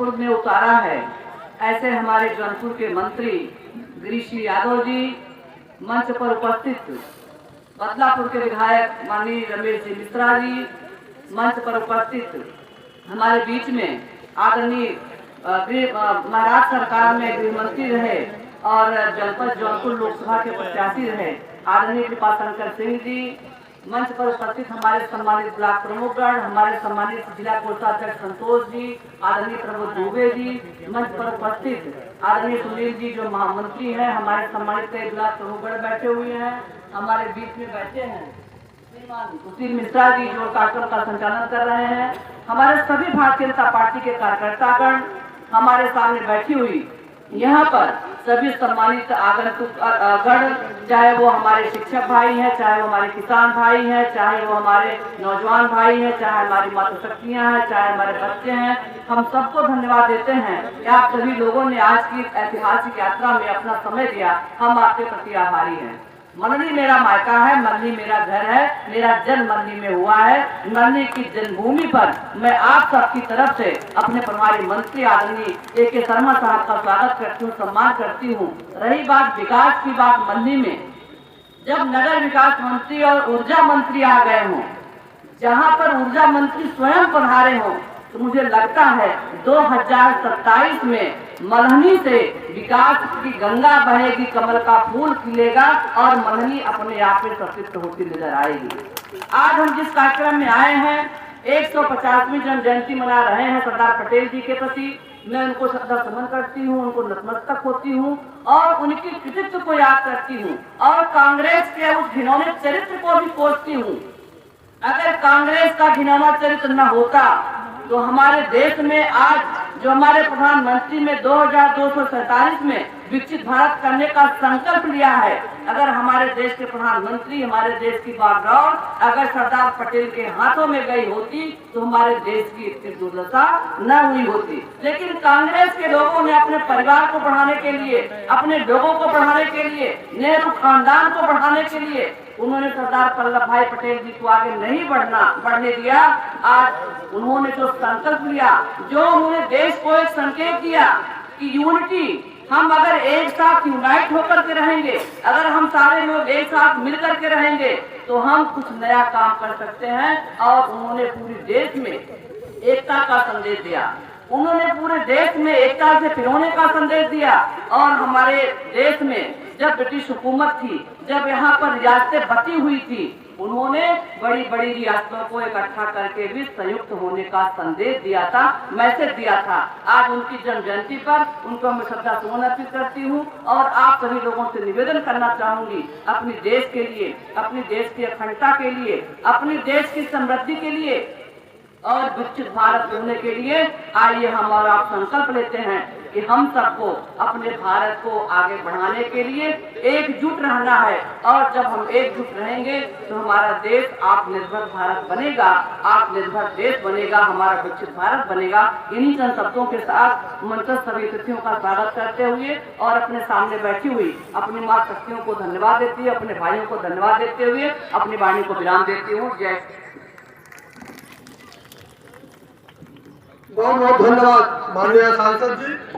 जौनपुर में उतारा है, ऐसे हमारे जौनपुर के मंत्री गिरीश यादव जी, मंच पर उपस्थित बदलापुर के विधायक माननीय रमेश जी मिश्रा जी, मंच पर उपस्थित हमारे बीच में आदरणीय महाराष्ट्र सरकार में गृह मंत्री रहे और जनपद जौनपुर लोकसभा के प्रत्याशी रहे आदरणीय कृपाशंकर सिंह जी, मंच पर उपस्थित हमारे सम्मानित ब्लॉक प्रमुखगण, हमारे सम्मानित जिला कोषाध्यक्ष संतोष जी, आदरणीय प्रमोद दुबे जी, मंच पर उपस्थित आदरणीय सुनील जी जो महामंत्री हैं, हमारे सम्मानित ब्लॉक प्रमुखगण बैठे हुए हैं, हमारे बीच में बैठे हैं सुशील मिश्रा जी जो कार्यक्रम का संचालन कर रहे हैं, हमारे सभी भारतीय जनता पार्टी के कार्यकर्तागण हमारे सामने बैठी हुई यहाँ पर सभी सम्मानित आगंतुक गण, चाहे वो हमारे शिक्षक भाई हैं, चाहे वो हमारे किसान भाई हैं, चाहे वो हमारे नौजवान भाई हैं, चाहे हमारी मातृशक्तियाँ हैं, चाहे हमारे बच्चे हैं, हम सबको धन्यवाद देते हैं कि आप सभी लोगों ने आज की ऐतिहासिक यात्रा में अपना समय दिया। हम आपके प्रति आभारी हैं। मल्हनी मेरा मायका है, मल्हनी मेरा घर है, मेरा जन्म मल्हनी में हुआ है। मल्हनी की जन्मभूमि पर मैं आप सबकी तरफ से अपने प्रभारी मंत्री आदरणीय ए.के. शर्मा साहब का स्वागत करती हूँ, सम्मान करती हूँ। रही बात विकास की बात, मल्हनी में जब नगर विकास मंत्री और ऊर्जा मंत्री आ गए हों, जहाँ पर ऊर्जा मंत्री स्वयं पधारे हों, तो मुझे लगता है 2027 में मल्हनी से विकास की गंगा बहेगी, कमल का फूल खिलेगा और मल्हनी अपने आप में सशक्त होती नजर आएगी। आज हम जिस कार्यक्रम में आए हैं, 150वीं जन्म जयंती मना रहे हैं सरदार पटेल जी के प्रति, मैं उनको श्रद्धा सुमन करती हूँ, उनको नतमस्तक होती हूँ और उनकी कृतित्व को याद करती हूँ और कांग्रेस के उस घिनौने चरित्र को भी कोसती हूँ। अगर कांग्रेस का घिनौना चरित्र न होता तो हमारे देश में आज जो हमारे प्रधानमंत्री में 2247 में विकसित भारत करने का संकल्प लिया है, अगर हमारे देश के प्रधानमंत्री, हमारे देश की बागडोर अगर सरदार पटेल के हाथों में गई होती तो हमारे देश की इतनी दुर्दशा न हुई होती। लेकिन कांग्रेस के लोगों ने अपने परिवार को बढ़ाने के लिए, अपने लोगों को बढ़ाने के लिए, नेहरू खानदान को बढ़ाने के लिए उन्होंने सरदार वल्लभ भाई पटेल जी को आगे नहीं बढ़ने दिया। आज उन्होंने जो संकल्प लिया, जो उन्होंने देश को एक संकेत दिया कि यूनिटी, हम अगर एक साथ यूनाइट होकर के रहेंगे, अगर हम सारे लोग एक साथ मिलकर के रहेंगे तो हम कुछ नया काम कर सकते हैं। और उन्होंने पूरे देश में एकता का संदेश दिया, उन्होंने पूरे देश में एकता से पिरोने का संदेश दिया। और हमारे देश में जब ब्रिटिश हुकूमत थी, जब यहाँ पर रियासतें बटी हुई थी, उन्होंने बड़ी बड़ी रियासतों को इकट्ठा करके भी संयुक्त होने का संदेश दिया था, मैसेज दिया था। आज उनकी जन्म जयंती पर उनको मैं श्रद्धा सुमन अर्पित करती हूँ और आप सभी लोगों से निवेदन करना चाहूंगी, अपने देश के लिए, अपने देश की अखंडता के लिए, अपने देश की समृद्धि के लिए और विकसित भारत होने के लिए आइए हम और आप संकल्प लेते हैं कि हम सबको अपने भारत को आगे बढ़ाने के लिए एकजुट रहना है। और जब हम एकजुट रहेंगे तो हमारा देश आत्मनिर्भर भारत बनेगा, आत्मनिर्भर देश बनेगा, हमारा विकसित भारत बनेगा। इन्हीं चंद शब्दों के साथ मंचस्थ सभी अतिथियों का स्वागत करते हुए और अपने सामने बैठी हुई अपनी माँ शक्तियों को धन्यवाद देती है, अपने भाइयों को धन्यवाद देते हुए अपनी वाणी को विराम देती हूँ। जय। बहुत बहुत धन्यवाद माननीय सांसद जी।